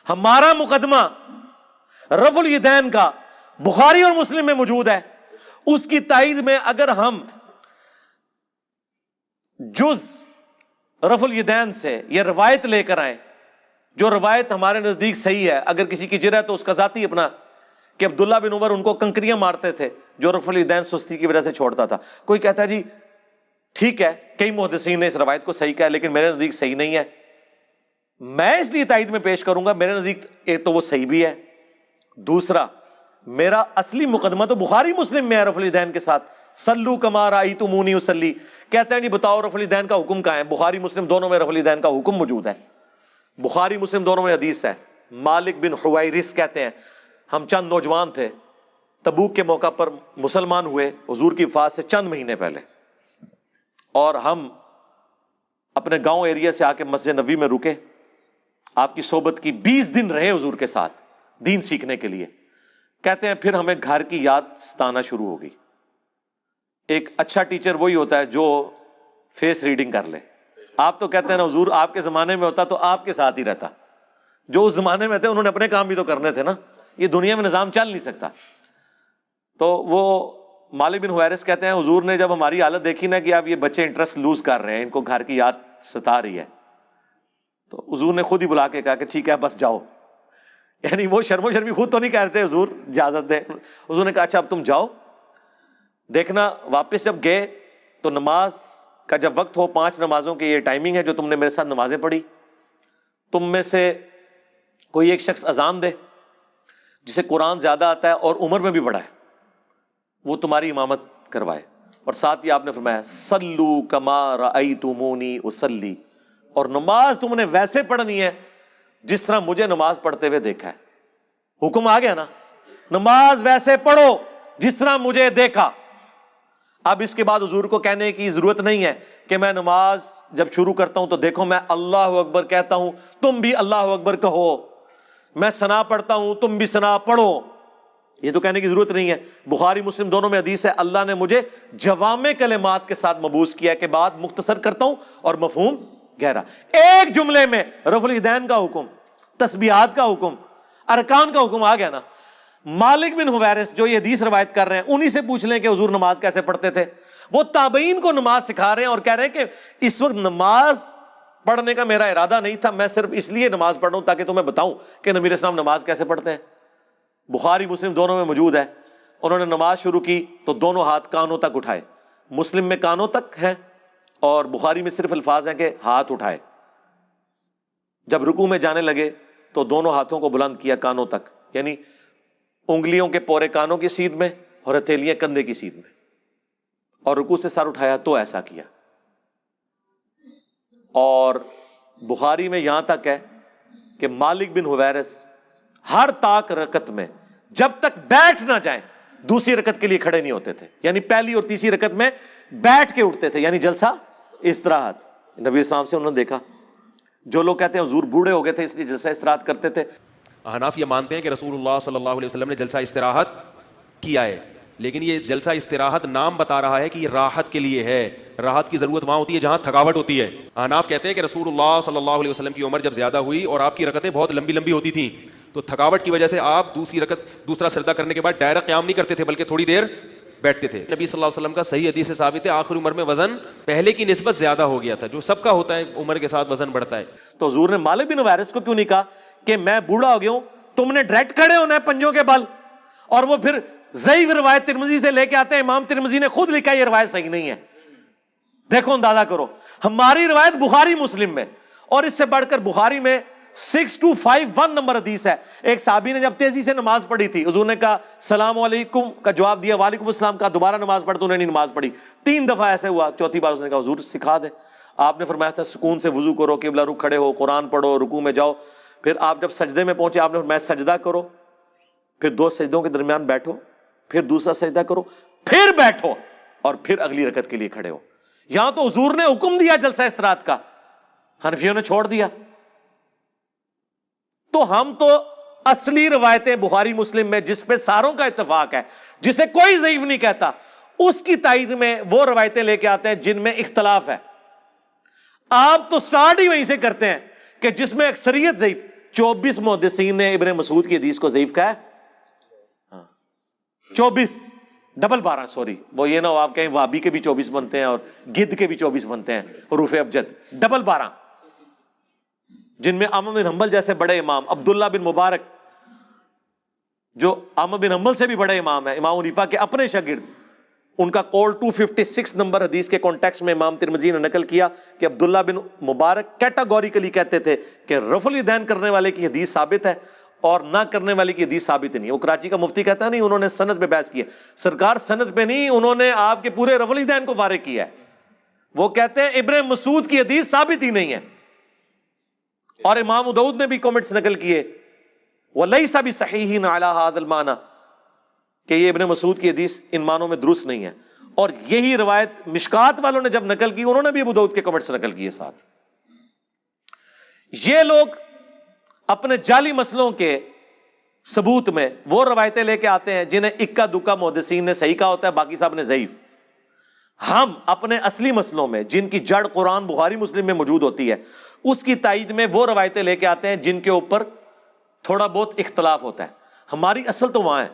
ہمارا مقدمہ رفع الیدین کا بخاری اور مسلم میں موجود ہے، اس کی تائید میں اگر ہم جز رفع الیدین سے یہ روایت لے کر آئیں جو روایت ہمارے نزدیک صحیح ہے، اگر کسی کی جرأت تو اس کا ذاتی اپنا کہ عبداللہ بن عمر ان کو کنکریاں مارتے تھے جو رفع الیدین سستی کی وجہ سے چھوڑتا تھا. کوئی کہتا ہے جی ٹھیک ہے، کئی محدثین نے اس روایت کو صحیح کہا لیکن میرے نزدیک صحیح نہیں ہے، میں اس لیے تائید میں پیش کروں گا. میرے نزدیک ایک تو وہ صحیح بھی ہے، دوسرا میرا اصلی مقدمہ تو بخاری مسلم میں ہے رفع الیدین کے ساتھ. صلو کما رأیتمونی اصلی، کہتے ہیں جی بتاؤ رفع الیدین کا حکم کہاں ہے؟ بخاری مسلم دونوں میں رفع الیدین کا حکم موجود ہے، بخاری مسلم دونوں میں حدیث ہے. مالک بن حویرث کہتے ہیں ہم چند نوجوان تھے، تبوک کے موقع پر مسلمان ہوئے حضور کی وفات سے چند مہینے پہلے، اور ہم اپنے گاؤں ایریا سے آ کے مسجد نبوی میں رکے، آپ کی صحبت کی، 20 دن رہے حضور کے ساتھ دین سیکھنے کے لیے. کہتے ہیں پھر ہمیں گھر کی یاد ستانا شروع ہو گئی. ایک اچھا ٹیچر وہی ہوتا ہے جو فیس ریڈنگ کر لے. آپ تو کہتے ہیں نا حضور آپ کے زمانے میں ہوتا تو آپ کے ساتھ ہی رہتا، جو اس زمانے میں تھے انہوں نے اپنے کام بھی تو کرنے تھے نا، یہ دنیا میں نظام چل نہیں سکتا. تو وہ مالک بن حویرث کہتے ہیں حضور نے جب ہماری حالت دیکھی نا کہ اب یہ بچے انٹرسٹ لوز کر رہے ہیں، ان کو گھر کی یاد ستا رہی ہے، تو حضور نے خود ہی بلا کے کہا کہ ٹھیک ہے بس جاؤ. یعنی وہ شرم و شرمی خود تو نہیں کہہ رہے حضور اجازت دیں، حضور نے کہا اچھا اب تم جاؤ. دیکھنا واپس جب گئے تو نماز کا جب وقت ہو، 5 نمازوں کی یہ ٹائمنگ ہے جو تم نے میرے ساتھ نمازیں پڑھی، تم میں سے کوئی ایک شخص اذان دے جسے قرآن زیادہ آتا ہے اور عمر میں بھی بڑا ہے، وہ تمہاری امامت کروائے. اور ساتھ ہی آپ نے فرمایا صلو کما رأیتمونی اصلی، اور نماز تم نے ویسے پڑھنی ہے جس طرح مجھے نماز پڑھتے ہوئے دیکھا ہے. حکم آ گیا نا، نماز ویسے پڑھو جس طرح مجھے دیکھا. اب اس کے بعد حضور کو کہنے کی ضرورت نہیں ہے کہ میں نماز جب شروع کرتا ہوں تو دیکھو میں اللہ اکبر کہتا ہوں تم بھی اللہ اکبر کہو، میں ثنا پڑھتا ہوں تم بھی ثنا پڑھو، یہ تو کہنے کی ضرورت نہیں ہے. بخاری مسلم دونوں میں حدیث ہے اللہ نے مجھے جوامع کلمات کے ساتھ مبعوث کیا کہ بات مختصر کرتا ہوں اور مفہوم گہرا. ایک جملے میں رفع الیدین کا حکم، تسبیحات کا حکم، ارکان کا حکم آ گیا نا. مالک بن حویرث جو یہ حدیث روایت کر رہے ہیں انہی سے پوچھ لیں کہ حضور نماز کیسے پڑھتے تھے. وہ تابعین کو نماز سکھا رہے ہیں اور کہہ رہے ہیں کہ اس وقت نماز پڑھنے کا میرا ارادہ نہیں تھا، میں صرف اس لیے نماز پڑھ رہا ہوں تاکہ تمہیں بتاؤں کہ نبی علیہ السلام نماز کیسے پڑھتے ہیں. بخاری مسلم دونوں میں موجود ہے. انہوں نے نماز شروع کی تو دونوں ہاتھ کانوں تک اٹھائے، مسلم میں کانوں تک ہیں اور بخاری میں صرف الفاظ ہیں کہ ہاتھ اٹھائے. جب رکوع میں جانے لگے تو دونوں ہاتھوں کو بلند کیا کانوں تک، یعنی انگلیوں کے پورے کانوں کی سیدھ میں اور ہتھیلیاں کندھے کی سیدھ میں، اور رکوع سے سر اٹھایا تو ایسا کیا. اور بخاری میں یہاں تک ہے کہ مالک بن حویرث ہر طاق رکعت میں جب تک بیٹھ نہ جائیں دوسری رکعت کے لیے کھڑے نہیں ہوتے تھے، یعنی پہلی اور تیسری رکعت میں بیٹھ کے اٹھتے تھے، یعنی جلسہ استراحت. نبی السلام سے انہوں نے دیکھا. جو لوگ کہتے ہیں حضور بوڑھے ہو گئے تھے اس لیے جلسہ استراحت کرتے تھے، احناف یہ مانتے ہیں کہ رسول اللہ صلی اللہ علیہ وسلم نے جلسہ استراحت کیا ہے، لیکن یہ جلسہ استراحت نام بتا رہا ہے کہ یہ راحت کے لیے ہے. راحت کی ضرورت وہاں ہوتی ہے جہاں تھکاوٹ ہوتی ہے. احناف کہتے ہیں کہ رسول اللہ صلی اللہ علیہ وسلم کی عمر جب زیادہ ہوئی اور آپ کی رکعتیں بہت لمبی لمبی ہوتی تھیں تو تھکاوٹ کی وجہ سے آپ دوسرا سجدہ کرنے کے بعد ڈائریکٹ قیام نہیں کرتے تھے بلکہ تھوڑی دیر بیٹھتے تھے. نبی صلی اللہ علیہ وسلم کا صحیح حدیث سے ثابت ہے آخر عمر میں وزن پہلے کی نسبت زیادہ ہو گیا تھا، جو سب کا ہوتا ہے عمر کے ساتھ وزن بڑھتا ہے. تو حضور نے مالک بن حویرث کو کیوں نہیں کہا کہ میں بوڑھا ہو گیا ہوں، تم نے ڈائریکٹ کھڑے ہونا ہے پنجوں کے بل؟ اور وہ پھر ضعیف روایت ترمذی سے لے کے آتے ہیں، امام ترمذی نے خود لکھا یہ روایت صحیح نہیں ہے. دیکھو اندازہ کرو، ہماری روایت بخاری مسلم میں، اور اس سے بڑھ کر بخاری میں 6251 نمبر حدیث ہے. ایک صحابی نے جب تیزی سے نماز پڑھی تھی حضور نے کہا السلام علیکم کا جواب دیا، وعلیکم السلام کا، دوبارہ نماز پڑھ تو انہوں نے نماز پڑھی 3 دفعہ ایسے ہوا. چوتھی بار اس نے کہا حضور سکھا دیں. آپ نے فرمایا تھا سکون سے وضو کرو، قبلہ رخ کھڑے ہو، قرآن پڑھو، رکوع میں جاؤ. پھر آپ جب سجدے میں پہنچے آپ نے فرمایا سجدہ کرو، پھر 2 سجدوں کے درمیان بیٹھو، پھر دوسرا سجدہ کرو، پھر بیٹھو، اور پھر اگلی رکعت کے لیے کھڑے ہو. یہاں تو حضور نے حکم دیا جلسہ استراحت کا، حنفیوں نے چھوڑ دیا. تو ہم تو اصلی روایتیں بخاری مسلم میں جس پہ ساروں کا اتفاق ہے، جسے کوئی ضعیف نہیں کہتا، اس کی تائید میں وہ روایتیں لے کے آتے ہیں جن میں اختلاف ہے. آپ تو سٹارٹ ہی وہیں سے کرتے ہیں کہ جس میں اکثریت ضعیف. 24 محدثین نے ابن مسعود کی حدیث کو ضعیف کہا ہے، 24 ڈبل 12، سوری وہ یہ نہ ہو آپ کہیں وابی کے بھی 24 بنتے ہیں اور گد کے بھی 24 بنتے ہیں، حروف ابجد، ڈبل 12، جن میں احمد بن حنبل جیسے بڑے امام، عبداللہ بن مبارک جو احمد بن حنبل سے بھی بڑے امام ہیں، امام حنیفہ کے اپنے شاگرد، ان کا قول 256 نمبر حدیث کے کانٹیکسٹ میں امام ترمذی نے نقل کیا کہ عبداللہ بن مبارک کیٹاگوریکلی کہتے تھے کہ رفع الیدین کرنے والے کی حدیث ثابت ہے اور نہ کرنے والے کی حدیث ثابت نہیں ہے۔ وہ کراچی کا مفتی کہتا ہے نہیں، انہوں نے سند پہ بحث کی ہے، سرکار سند پہ نہیں، انہوں نے آپ کے پورے رفع الیدین کو فارغ کیا ہے۔ وہ کہتے ہیں ابن مسعود کی حدیث ثابت ہی نہیں ہے، اور امام ابو داؤد نے بھی کمنٹس نقل کیے وَلَيْسَ بِصَحِيحٍ عَلَى هَذَا الْمَعْنَى کہ یہ ابن مسعود کی حدیث ان معنوں میں درست نہیں ہے۔ اور یہی روایت مشکات والوں نے جب نقل کی، انہوں نے بھی ابو داؤد کے کمنٹس نقل کیے ساتھ۔ یہ لوگ اپنے جعلی مسئلوں کے ثبوت میں وہ روایتیں لے کے آتے ہیں جنہیں اکا دکا محدثین نے صحیح کہا ہوتا ہے، باقی صاحب نے ضعیف۔ ہم اپنے اصلی مسئلوں میں جن کی جڑ قرآن بخاری مسلم میں موجود ہوتی ہے، اس کی تائید میں وہ روایتیں لے کے آتے ہیں جن کے اوپر تھوڑا بہت اختلاف ہوتا ہے۔ ہماری اصل تو وہاں ہے